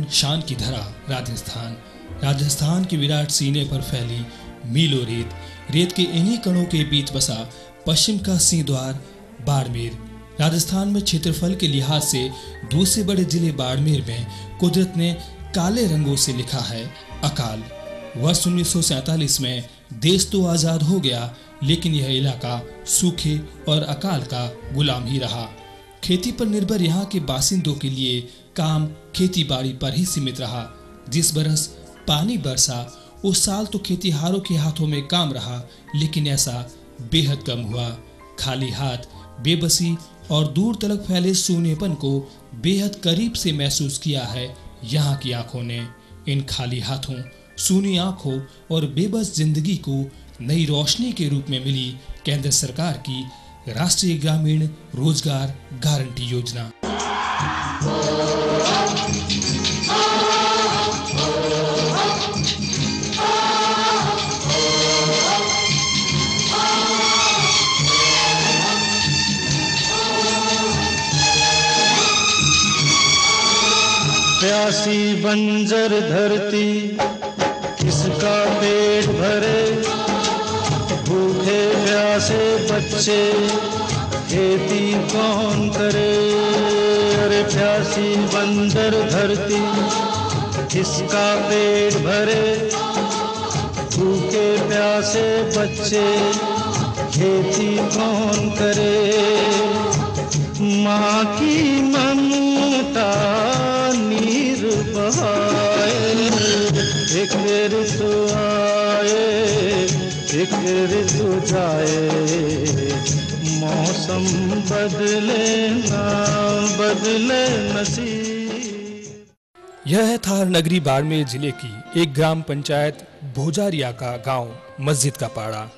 शान शान की धरा राजस्थान। राजस्थान के विराट सीने पर फैली मीलों रेत के इन्हीं कणों के बीच बसा पश्चिम का सिंह द्वार बाड़मेर। राजस्थान में क्षेत्रफल के लिहाज से दूसरे बड़े जिले बाड़मेर में कुदरत ने काले रंगों से लिखा है अकाल। वर्ष 1947 में देश तो आजाद हो गया, लेकिन यह इलाका सूखे और अकाल का गुलाम ही रहा। खेती पर निर्भर यहाँ के बासिंदों के लिए काम खेती बाड़ी पर ही सीमित रहा। जिस बरस पानी बरसा उस साल तो खेतीहारों के हाथों में काम रहा, लेकिन ऐसा बेहद कम हुआ। खाली हाथ, बेबसी और दूर तलक फैले सूनेपन को बेहद करीब से महसूस किया है यहाँ की आंखों ने। इन खाली हाथों, सूनी आंखों और बेबस जिंदगी को नई रोशनी के रूप में मिली केंद्र सरकार की राष्ट्रीय ग्रामीण रोजगार गारंटी योजना। प्यासी बंजर धरती किसका पेट भरे, भूखे प्यासे बच्चे खेती कौन करे। अरे प्यासी बंजर धरती किसका पेट भरे, भूखे प्यासे बच्चे खेती कौन करे। माँ की ममता नीर बहाए, एक ऋतु आए एक ऋतु जाए, मौसम बदले ना बदले नसीब। यह है थार नगरी बाड़मेर जिले की एक ग्राम पंचायत भोजारिया का गांव मस्जिद का पाड़ा।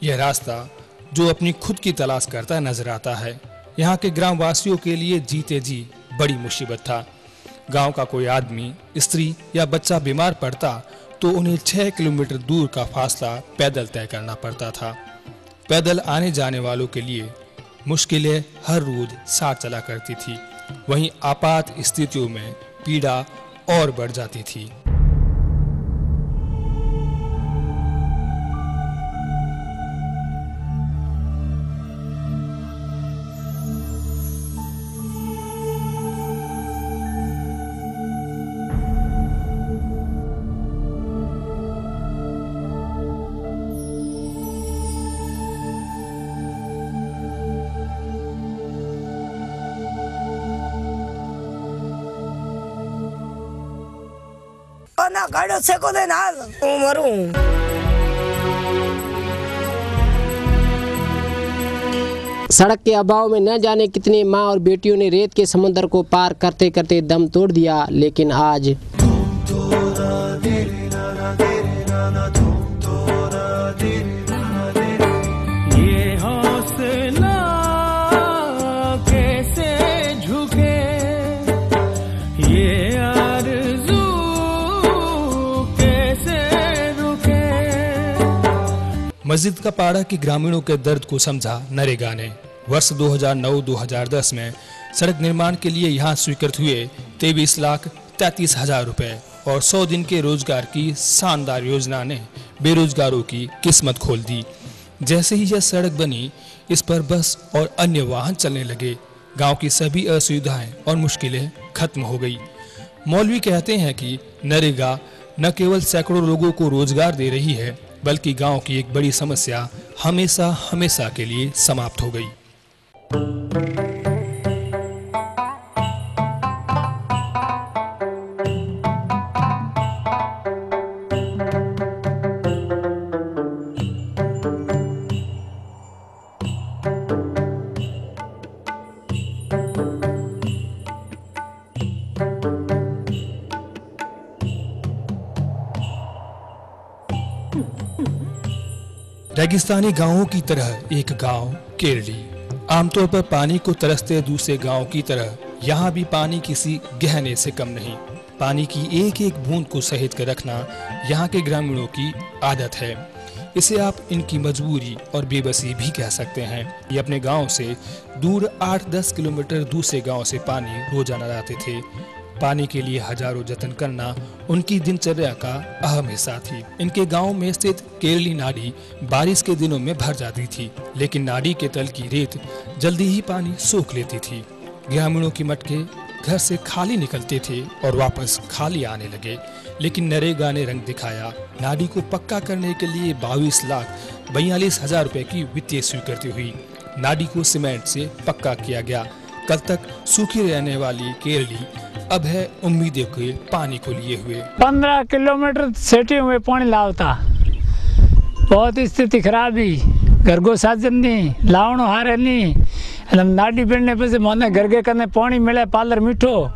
यह रास्ता जो अपनी खुद की तलाश करता नजर आता है, यहाँ के ग्रामवासियों के लिए जीते जी बड़ी मुसीबत था। गांव का कोई आदमी, स्त्री या बच्चा बीमार पड़ता तो उन्हें 6 किलोमीटर दूर का फासला पैदल तय करना पड़ता था। पैदल आने जाने वालों के लिए मुश्किलें हर रोज साथ चला करती थी। वहीं आपात स्थितियों में पीड़ा और बढ़ जाती थी। ना गाड़ो से को दे ना मरूं। सड़क के अभाव में न जाने कितनी माँ और बेटियों ने रेत के समुद्र को पार करते करते दम तोड़ दिया, लेकिन आज ये हौसला कैसे झुके, ये आरज़ू मस्जिद का पाड़ा के ग्रामीणों के दर्द को समझा नरेगा ने। वर्ष 2009-2010 में सड़क निर्माण के लिए यहाँ स्वीकृत हुए 23,33,000 रुपए और 100 दिन के रोजगार की शानदार योजना ने बेरोजगारों की किस्मत खोल दी। जैसे ही यह सड़क बनी, इस पर बस और अन्य वाहन चलने लगे। गांव की सभी असुविधाएं और मुश्किलें खत्म हो गई। मौलवी कहते हैं कि नरेगा न केवल सैकड़ों लोगों को रोजगार दे रही है, बल्कि गांव की एक बड़ी समस्या हमेशा हमेशा के लिए समाप्त हो गई। रेगिस्तानी गांवों की तरह एक गांव केरली। आमतौर पर पानी को तरसते दूसरे गांव की तरह यहाँ भी पानी किसी गहने से कम नहीं। पानी की एक एक बूंद को सहेज कर रखना यहाँ के ग्रामीणों की आदत है। इसे आप इनकी मजबूरी और बेबसी भी कह सकते हैं। ये अपने गांव से दूर 8-10 किलोमीटर दूसरे गांव से पानी रोजाना लाते थे। पानी के लिए हजारों जतन करना उनकी दिनचर्या का अहम हिस्सा थी। इनके गांव में स्थित केरली नाडी बारिश के दिनों में भर जाती थी, लेकिन नाडी के तल की रेत जल्दी ही पानी सोख लेती थी। ग्रामीणों की मटके घर से खाली निकलते थे और वापस खाली आने लगे, लेकिन नरेगा ने रंग दिखाया। नाडी को पक्का करने के लिए 22,42,000 रुपए की वित्तीय स्वीकृति हुई। नाडी को सीमेंट से पक्का किया गया। कल तक सूखी रहने वाली केरली अब है उम्मीदें के पानी को लिए हुए। 15 किलोमीटर सेटिंग में पानी लावता, बहुत स्थिति खराब ही, घर को साजन नहीं, लावणो हारे नहीं, नाडी बिड़ने पे से मोने घर के करने पानी मिले, पालर मीठो,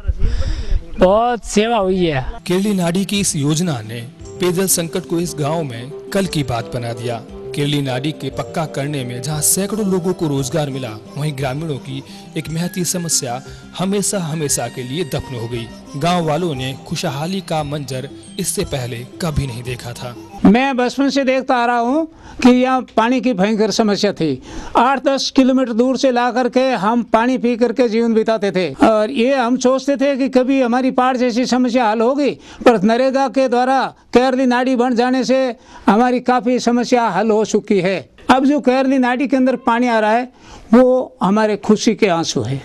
बहुत सेवा हुई है। केरली नाडी की इस योजना ने पेयजल संकट को इस गांव में कल की बात बना दिया। केरली नाडी के पक्का करने में जहां सैकड़ों लोगों को रोजगार मिला, वहीं ग्रामीणों की एक महती समस्या हमेशा हमेशा के लिए दफन हो गई। गांव वालों ने खुशहाली का मंजर इससे पहले कभी नहीं देखा था। मैं बचपन से देखता आ रहा हूँ कि यहाँ पानी की भयंकर समस्या थी। 8-10 किलोमीटर दूर से ला करके हम पानी पी करके जीवन बिताते थे, और ये हम सोचते थे कि कभी हमारी बाढ़ जैसी समस्या हल होगी, पर नरेगा के द्वारा केरली नाडी बन जाने से हमारी काफ़ी समस्या हल हो चुकी है। अब जो केरली नाडी के अंदर पानी आ रहा है वो हमारे खुशी के आंसू है।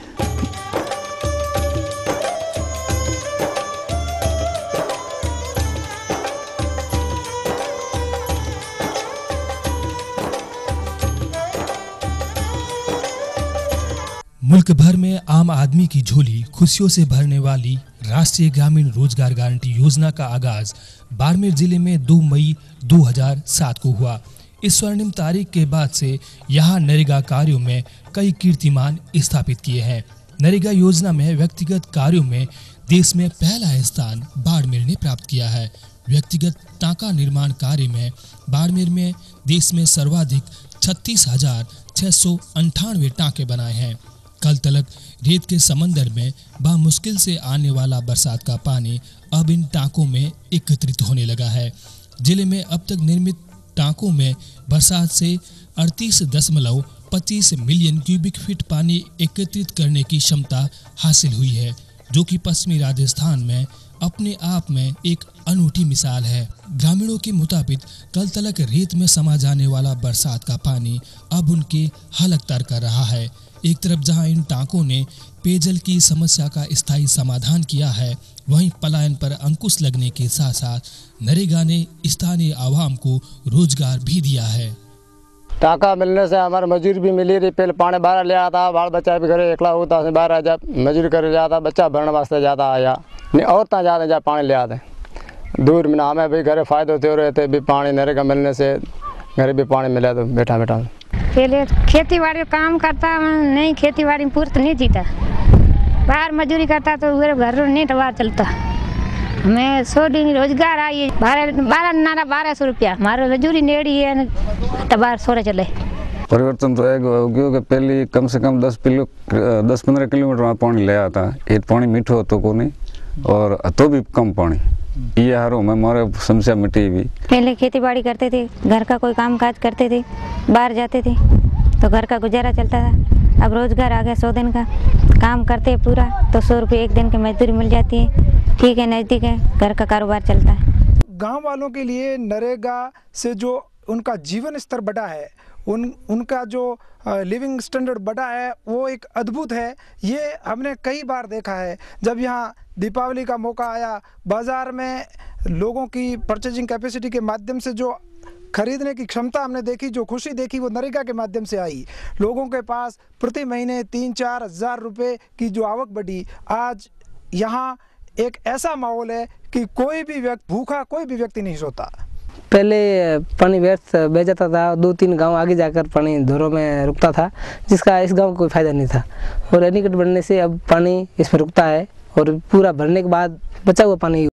मुल्क भर में आम आदमी की झोली खुशियों से भरने वाली राष्ट्रीय ग्रामीण रोजगार गारंटी योजना का आगाज बाड़मेर जिले में 2 मई 2007 को हुआ। इस स्वर्णिम तारीख के बाद से यहाँ नरेगा कार्यों में कई कीर्तिमान स्थापित किए हैं। नरेगा योजना में व्यक्तिगत कार्यों में देश में पहला स्थान बाड़मेर ने प्राप्त किया है। व्यक्तिगत टाँका निर्माण कार्य में बाड़मेर में देश में सर्वाधिक 36,698 टाँके बनाए हैं। कल तलक रेत के समंदर में बामुश्किल से आने वाला बरसात का पानी अब इन टाँकों में एकत्रित होने लगा है। जिले में अब तक निर्मित टाँकों में बरसात से 38.25 मिलियन क्यूबिक फीट पानी एकत्रित करने की क्षमता हासिल हुई है, जो कि पश्चिमी राजस्थान में अपने आप में एक अनूठी मिसाल है। ग्रामीणों के मुताबिक कल तलक रेत में समा जाने वाला बरसात का पानी अब उनके हलक तर कर रहा है। एक तरफ जहां इन टाँकों ने पेयजल की समस्या का स्थायी समाधान किया है, वहीं पलायन पर अंकुश लगने के साथ साथ नरेगा ने स्थानीय आवाम को रोजगार भी दिया है। टाका मिलने से हमारे मजदूरी भी मिली रही। पहले पानी बाहर ले आता, बाल बच्चा भी घरे एकला होता से बाहर आ जा मजदूरी करे जाता, बच्चा भरने वास्ते जाता आया नहीं, औरतें जाते जा पानी ले आते दूर में। हमें भी घरे फायदे होते रहते भी, पानी नरेगा मिलने से घरे भी पानी मिला तो बैठा बैठा। पहले खेती बाड़ी काम करता, नहीं खेती बाड़ी में पूर्त नहीं जीता, बाहर मजदूरी करता तो घर नहीं टवार चलता। मैं 100 दिन रोजगार आई 1200 रुपया, हमारे मजदूरी नेड़ी है टबार सोरे चले। परिवर्तन तो है क्योंकि पहले कम से कम 10-15 किलोमीटर पानी ले आता, ये पानी मीठो होतो को नहीं और तो भी कम पानी, ये हारों में हमारे समस्या मिटी भी। पहले खेती बाड़ी करते थे, घर का कोई काम काज करते थे, बाहर जाते थे तो घर का गुजारा चलता था। अब रोजगार आ गया, 100 दिन का काम करते हैं पूरा तो 100 रुपये एक दिन की मजदूरी मिल जाती है। ठीक है, नज़दीक है, घर का कारोबार चलता है। गांव वालों के लिए नरेगा से जो उनका जीवन स्तर बढ़ा है, उनका जो लिविंग स्टैंडर्ड बढ़ा है, वो एक अद्भुत है। ये हमने कई बार देखा है। जब यहाँ दीपावली का मौका आया, बाज़ार में लोगों की परचेजिंग कैपेसिटी के माध्यम से जो खरीदने की क्षमता हमने देखी, जो खुशी देखी, वो नरेगा के माध्यम से आई। लोगों के पास प्रति महीने 3-4 हज़ार रुपये की जो आवक बढ़ी, आज यहाँ एक ऐसा माहौल है कि कोई भी भूखा कोई भी व्यक्ति नहीं सोता। पहले पानी व्यर्थ बह जाता था, 2-3 गांव आगे जाकर पानी धोरों में रुकता था, जिसका इस गांव को कोई फायदा नहीं था। और एनीकट बनने से अब पानी इसमें रुकता है और पूरा भरने के बाद बचा हुआ पानी